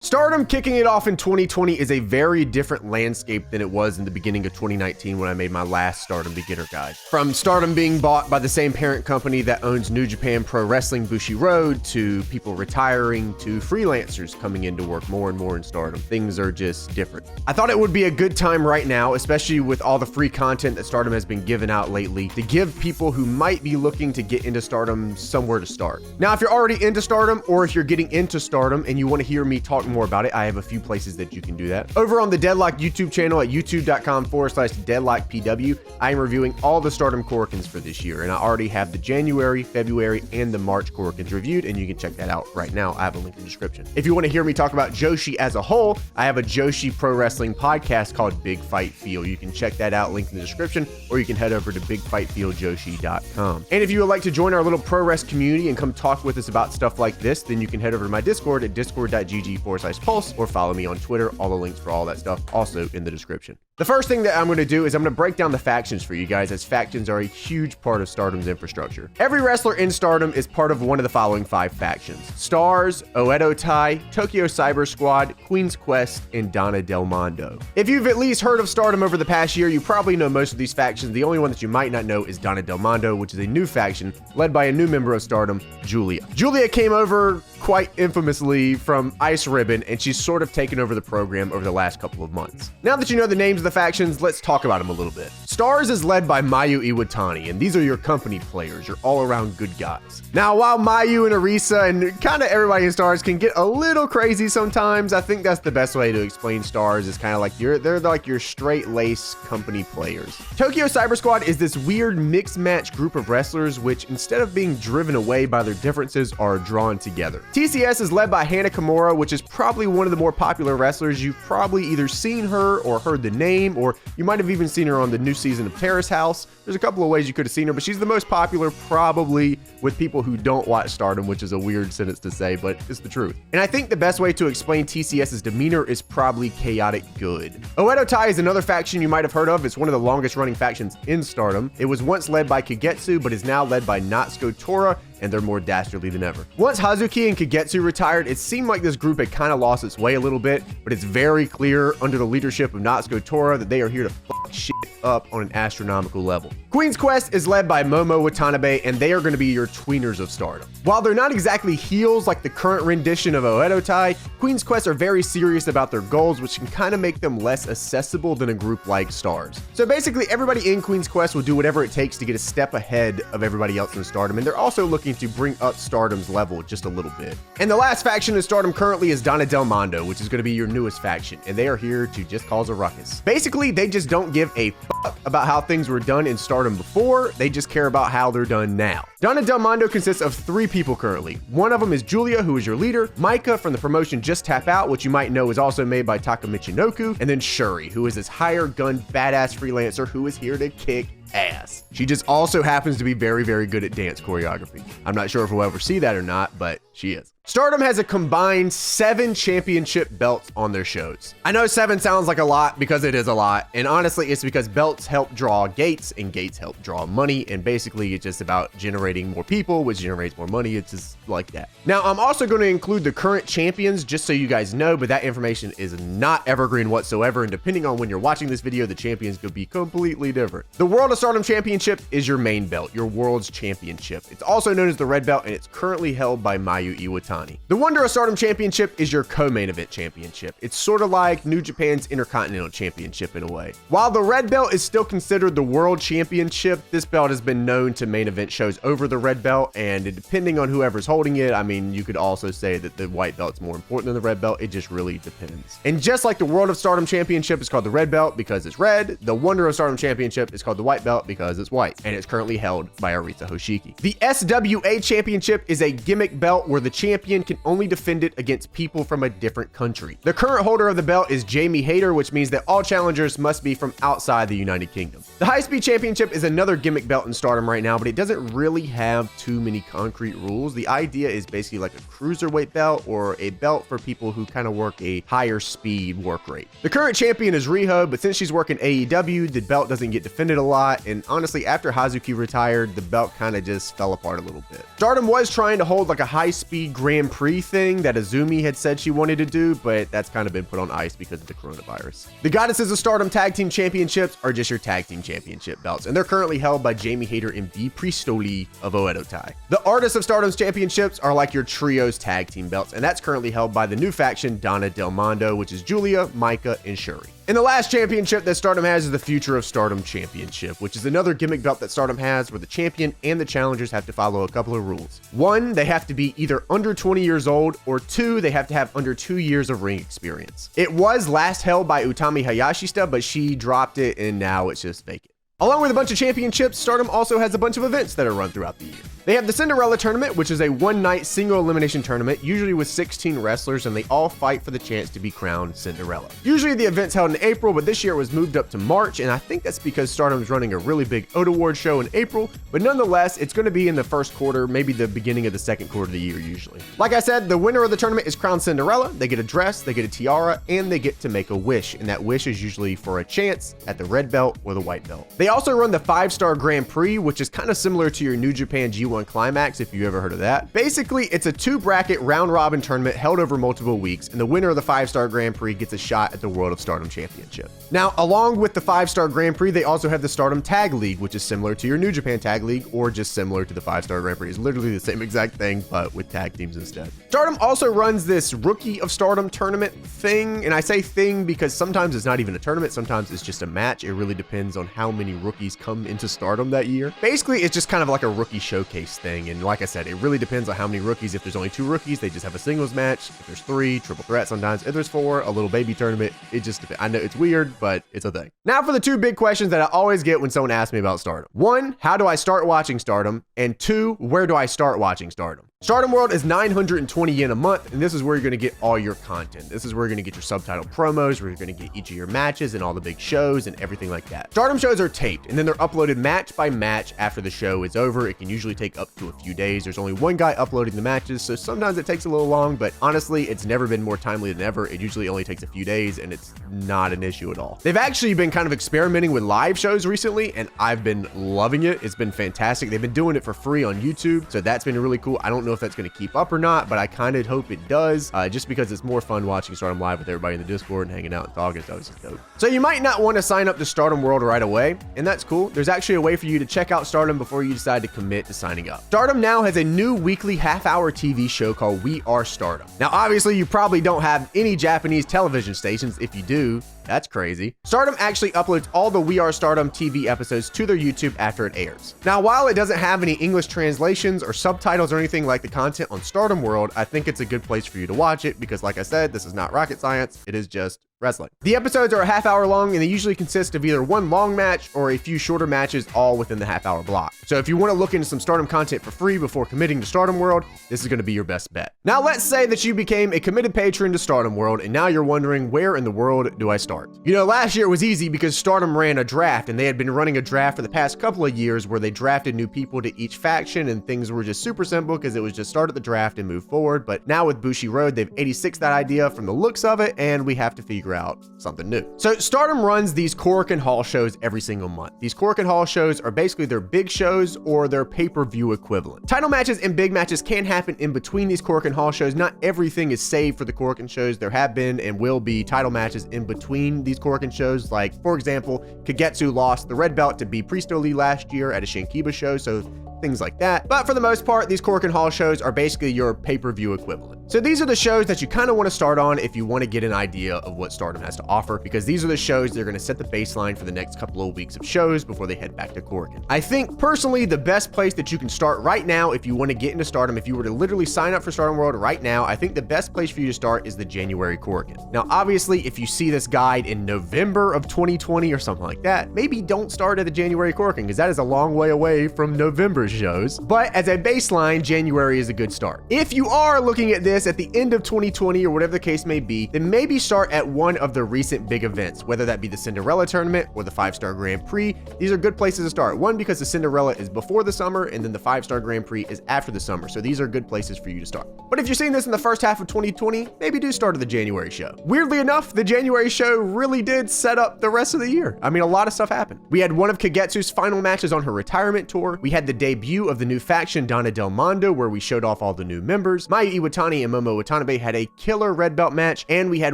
Stardom kicking it off in 2020 is a very different landscape than it was in the beginning of 2019 when I made my last Stardom beginner guide. From Stardom being bought by the same parent company that owns New Japan Pro Wrestling Bushiroad, to people retiring, to freelancers coming in to work more and more in Stardom, things are just different. I thought it would be a good time right now, especially with all the free content that Stardom has been giving out lately, to give people who might be looking to get into Stardom somewhere to start. Now, if you're already into Stardom, or if you're getting into Stardom and you want to hear me talk more about it, I have a few places that you can do that. Over on the Deadlock YouTube channel at youtube.com/deadlockpw, I am reviewing all the Stardom Korakuens for this year, and I already have the January, February, and the March Korakuens reviewed, and you can check that out right now. I have a link in the description. If you want to hear me talk about joshi as a whole, I have a joshi pro wrestling podcast called Big Fight Feel. You can check that out, link in the description, or you can head over to bigfightfeeljoshi.com. And if you would like to join our little pro wrest community and come talk with us about stuff like this, then you can head over to my Discord at discord.gg/pulse, or follow me on Twitter. All the links for all that stuff also in the description. The first thing that I'm going to do is I'm going to break down the factions for you guys, as factions are a huge part of Stardom's infrastructure. Every wrestler in Stardom is part of one of the following 5 factions: Stars, Oedo Tai, Tokyo Cyber Squad, Queen's Quest, and Donna Del Mondo. If you've at least heard of Stardom over the past year, you probably know most of these factions. The only one that you might not know is Donna Del Mondo, which is a new faction led by a new member of Stardom, Julia. Julia came over quite infamously from Ice Ribbon, and she's sort of taken over the program over the last couple of months. Now that you know the names of the factions, let's talk about them a little bit. Stars is led by Mayu Iwatani, and these are your company players, your all-around good guys. Now, while Mayu and Arisa and kind of everybody in Stars can get a little crazy sometimes, I think that's the best way to explain Stars, is kind of like they're like your straight-lace company players. Tokyo Cyber Squad is this weird mixed match group of wrestlers which, instead of being driven away by their differences, are drawn together. TCS is led by Hana Kimura, which is probably one of the more popular wrestlers. You've probably either seen her or heard the name, or you might have even seen her on the new season of Terrace House. There's a couple of ways you could have seen her, but she's the most popular probably with people who don't watch Stardom, which is a weird sentence to say, but it's the truth. And I think the best way to explain TCS's demeanor is probably chaotic good. Oedo Tai is another faction you might have heard of. It's one of the longest running factions in Stardom. It was once led by Kagetsu, but is now led by Natsuko Tora, and they're more dastardly than ever. Once Hazuki and Kagetsu retired, it seemed like this group had kind of lost its way a little bit, but it's very clear under the leadership of Natsuko Tora that they are here to fuck shit up on an astronomical level. Queen's Quest is led by Momo Watanabe, and they are going to be your tweeners of Stardom. While they're not exactly heels like the current rendition of Oedo Tai, Queen's Quest are very serious about their goals, which can kind of make them less accessible than a group like Stars. So basically, everybody in Queen's Quest will do whatever it takes to get a step ahead of everybody else in Stardom, and they're also looking to bring up Stardom's level just a little bit. And the last faction in Stardom currently is Donna Del Mondo, which is going to be your newest faction, and they are here to just cause a ruckus. Basically, they just don't give a fuck about how things were done in Stardom before, they just care about how they're done now. Donna Del Mondo consists of 3 people currently. One of them is Julia, who is your leader, Micah from the promotion Just Tap Out, which you might know is also made by Taka Michinoku, and then Shuri, who is this hired gun badass freelancer who is here to kick ass. She just also happens to be very, very good at dance choreography. I'm not sure if we'll ever see that or not, but she is. Stardom has a combined 7 championship belts on their shows. I know 7 sounds like a lot because it is a lot, and honestly it's because belts help draw gates and gates help draw money, and basically it's just about generating more people, which generates more money. It's just like that. Now, I'm also going to include the current champions just so you guys know, but that information is not evergreen whatsoever, and depending on when you're watching this video, the champions could be completely different. The World of Stardom Championship is your main belt, your World's Championship. It's also known as the Red Belt, and it's currently held by Mayu Iwatani. The Wonder of Stardom Championship is your co-main event championship. It's sort of like New Japan's Intercontinental Championship in a way. While the Red Belt is still considered the World Championship, this belt has been known to main event shows over the Red Belt, and depending on whoever's holding it, I mean, you could also say that the White Belt's more important than the Red Belt. It just really depends. And just like the World of Stardom Championship is called the Red Belt because it's red, the Wonder of Stardom Championship is called the White Belt because it's white, and it's currently held by Arisa Hoshiki. The SWA Championship is a gimmick belt where the champion can only defend it against people from a different country. The current holder of the belt is Jamie Hayter, which means that all challengers must be from outside the United Kingdom. The High Speed Championship is another gimmick belt in Stardom right now, but it doesn't really have too many concrete rules. The idea is basically like a cruiserweight belt or a belt for people who kind of work a higher speed work rate. The current champion is Riho, but since she's working AEW, the belt doesn't get defended a lot. And honestly, after Hazuki retired, the belt kind of just fell apart a little bit. Stardom was trying to hold like a high-speed Grand Prix thing that Azumi had said she wanted to do, but that's kind of been put on ice because of the coronavirus. The Goddesses of Stardom Tag Team Championships are just your tag team championship belts, and they're currently held by Jamie Hayter and B. Pristoli of Oedo Tai. The Artists of Stardom's championships are like your trios tag team belts, and that's currently held by the new faction Donna Del Mondo, which is Julia, Micah, and Shuri. And the last championship that Stardom has is the Future of Stardom Championship, which is another gimmick belt that Stardom has where the champion and the challengers have to follow a couple of rules. 1, they have to be either under 20 years old, or 2, they have to have under 2 years of ring experience. It was last held by Utami Hayashishita, but she dropped it and now it's just vacant. Along with a bunch of championships, Stardom also has a bunch of events that are run throughout the year. They have the Cinderella Tournament, which is a one-night single elimination tournament, usually with 16 wrestlers, and they all fight for the chance to be crowned Cinderella. Usually the event's held in April, but this year it was moved up to March, and I think that's because Stardom's running a really big Oda Award show in April, but nonetheless, it's going to be in the first quarter, maybe the beginning of the second quarter of the year usually. Like I said, the winner of the tournament is crowned Cinderella. They get a dress, they get a tiara, and they get to make a wish, and that wish is usually for a chance at the red belt or the white belt. They also run the 5-star Grand Prix, which is kind of similar to your New Japan G1 Climax, if you ever heard of that. Basically, it's a 2-bracket round-robin tournament held over multiple weeks, and the winner of the 5-star Grand Prix gets a shot at the World of Stardom Championship. Now, along with the 5-star Grand Prix, they also have the Stardom Tag League, which is similar to your New Japan Tag League, or just similar to the 5-star Grand Prix. It's literally the same exact thing, but with tag teams instead. Stardom also runs this Rookie of Stardom tournament thing, and I say thing because sometimes it's not even a tournament, sometimes it's just a match. It really depends on how many rookies come into Stardom that year. Basically, it's just kind of like a rookie showcase thing, and like I said, it really depends on how many rookies. If there's only 2 rookies, they just have a singles match. If there's 3, triple threat sometimes. If there's 4, a little baby tournament. It just depends. I know it's weird, but it's a thing. Now for the 2 big questions that I always get when someone asks me about Stardom. 1, how do I start watching Stardom? And 2, where do I start watching Stardom? Stardom World is 920 yen a month, and this is where you're going to get all your content. This is where you're going to get your subtitled promos, where you're going to get each of your matches and all the big shows and everything like that. Stardom shows are taped, and then they're uploaded match by match after the show is over. It can usually take up to a few days. There's only one guy uploading the matches, so sometimes it takes a little long, but honestly, it's never been more timely than ever. It usually only takes a few days, and it's not an issue at all. They've actually been kind of experimenting with live shows recently, and I've been loving it. It's been fantastic. They've been doing it for free on YouTube, so that's been really cool. I don't know if that's going to keep up or not, but I kind of hope it does, just because it's more fun watching Stardom live with everybody in the Discord and hanging out and talking. So it's just dope. So you might not want to sign up to Stardom World right away, and that's cool. There's actually a way for you to check out Stardom before you decide to commit to signing up. Stardom now has a new weekly half-hour TV show called We Are Stardom. Now, obviously, you probably don't have any Japanese television stations. If you do, that's crazy. Stardom actually uploads all the We Are Stardom TV episodes to their YouTube after it airs. Now, while it doesn't have any English translations or subtitles or anything like the content on Stardom World, I think it's a good place for you to watch it because, like I said, this is not rocket science. It is just wrestling. The episodes are a half-hour long, and they usually consist of either one long match or a few shorter matches, all within the half-hour block. So if you want to look into some Stardom content for free before committing to Stardom World, this is going to be your best bet. Now, let's say that you became a committed patron to Stardom World, and now you're wondering, where in the world do I start? You know, last year it was easy because Stardom ran a draft, and they had been running a draft for the past couple of years where they drafted new people to each faction, and things were just super simple because it was just start at the draft and move forward. But now with Bushi Road, they've 86'd that idea from the looks of it, and we have to figure out something new. So Stardom runs these Korakuen Hall shows every single month. These Korakuen Hall shows are basically their big shows or their pay-per-view equivalent. Title matches and big matches can happen in between these Korakuen Hall shows. Not everything is saved for the Korakuen shows. There have been and will be title matches in between these Korakuen shows. Like, for example, Kagetsu lost the red belt to B. Pristoli last year at a Shinkiba show, so things like that. But for the most part, these Korakuen Hall shows are basically your pay-per-view equivalent. So these are the shows that you kind of want to start on if you want to get an idea of what Stardom has to offer, because these are the shows that are going to set the baseline for the next couple of weeks of shows before they head back to Korakuen. I think personally the best place that you can start right now if you want to get into Stardom, if you were to literally sign up for Stardom World right now, I think the best place for you to start is the January Korakuen. Now, obviously, if you see this guide in November of 2020 or something like that, maybe don't start at the January Korakuen, because that is a long way away from November's shows, but as a baseline, January is a good start. If you are looking at this at the end of 2020 or whatever the case may be, then maybe start at one of the recent big events, whether that be the Cinderella Tournament or the 5-Star Grand Prix. These are good places to start. One, because the Cinderella is before the summer, and then the 5-Star Grand Prix is after the summer. So these are good places for you to start. But if you're seeing this in the first half of 2020, maybe do start at the January show. Weirdly enough, the January show really did set up the rest of the year. I mean, a lot of stuff happened. We had one of Kagetsu's final matches on her retirement tour. We had the debut of the new faction, Donna Del Mondo, where we showed off all the new members. Mayu Iwatani and Momo Watanabe had a killer red belt match, and we had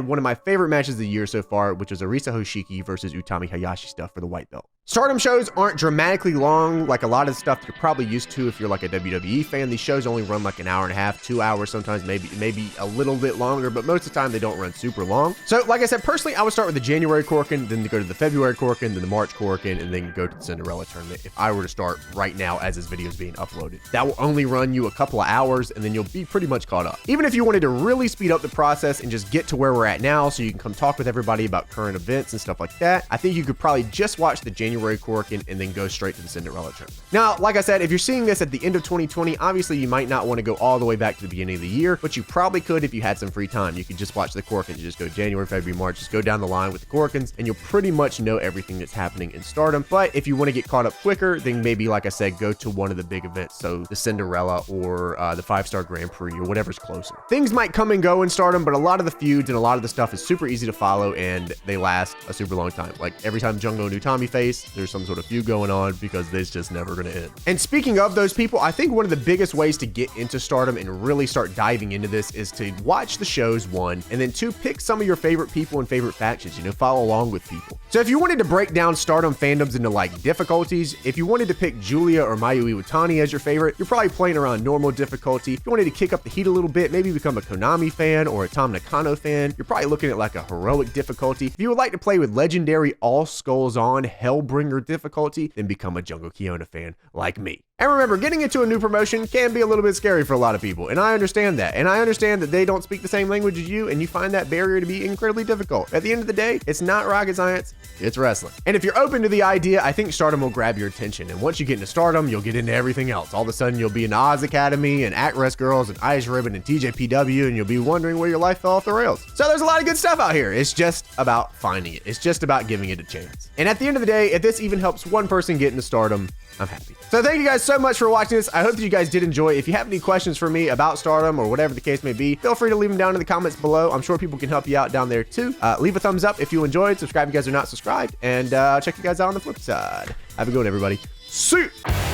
one of my favorite matches of the year so far, which was Arisa Hoshiki versus Utami Hayashi stuff for the white belt. Stardom shows aren't dramatically long like a lot of stuff you're probably used to if you're like a WWE fan. These shows only run like an hour and a half, 2 hours, sometimes maybe a little bit longer, but most of the time they don't run super long. So like I said, personally, I would start with the January Korakuen, then go to the February Korakuen, then the March Korakuen, and then go to the Cinderella Tournament if I were to start right now as this video is being uploaded. That will only run you a couple of hours, and then you'll be pretty much caught up. Even if you wanted to really speed up the process and just get to where we're at now so you can come talk with everybody about current events and stuff like that, I think you could probably just watch the January Korakuen and then go straight to the Cinderella Tournament. Now, like I said, if you're seeing this at the end of 2020, obviously you might not want to go all the way back to the beginning of the year, but you probably could if you had some free time. You could just watch the Korakuen, just go January, February, March, just go down the line with the Korakuens, and you'll pretty much know everything that's happening in Stardom. But if you want to get caught up quicker, then maybe, like I said, go to one of the big events, so the Cinderella or the 5-Star Grand Prix or whatever's closer. Things might come and go in Stardom, but a lot of the feuds and a lot of the stuff is super easy to follow, and they last a super long time. Like every time Jungo and Utami face, there's some sort of feud going on because it's just never going to end. And speaking of those people, I think one of the biggest ways to get into Stardom and really start diving into this is to watch the shows, one, and then two, pick some of your favorite people and favorite factions, follow along with people. So if you wanted to break down Stardom fandoms into like difficulties, if you wanted to pick Julia or Mayu Iwatani as your favorite, you're probably playing around normal difficulty. If you wanted to kick up the heat a little bit, maybe become a Konami fan or a Tom Nakano fan, you're probably looking at like a heroic difficulty. If you would like to play with legendary All Skulls On Hellbringer difficulty, then become a Jungle Kiona fan like me. And remember, getting into a new promotion can be a little bit scary for a lot of people, and I understand that. And I understand that they don't speak the same language as you, and you find that barrier to be incredibly difficult. At the end of the day, it's not rocket science, it's wrestling. And if you're open to the idea, I think Stardom will grab your attention. And once you get into Stardom, you'll get into everything else. All of a sudden, you'll be in Oz Academy, and Actress Girls, and Ice Ribbon, and TJPW, and you'll be wondering where your life fell off the rails. So there's a lot of good stuff out here. It's just about finding it. It's just about giving it a chance. And at the end of the day, if this even helps one person get into Stardom, I'm happy. So thank you guys so much for watching this. I hope that you guys did enjoy. If you have any questions for me about Stardom or whatever the case may be, feel free to leave them down in the comments below. I'm sure people can help you out down there too. Leave a thumbs up if you enjoyed. Subscribe if you guys are not subscribed. And check you guys out on the flip side. Have a good one, everybody. See you.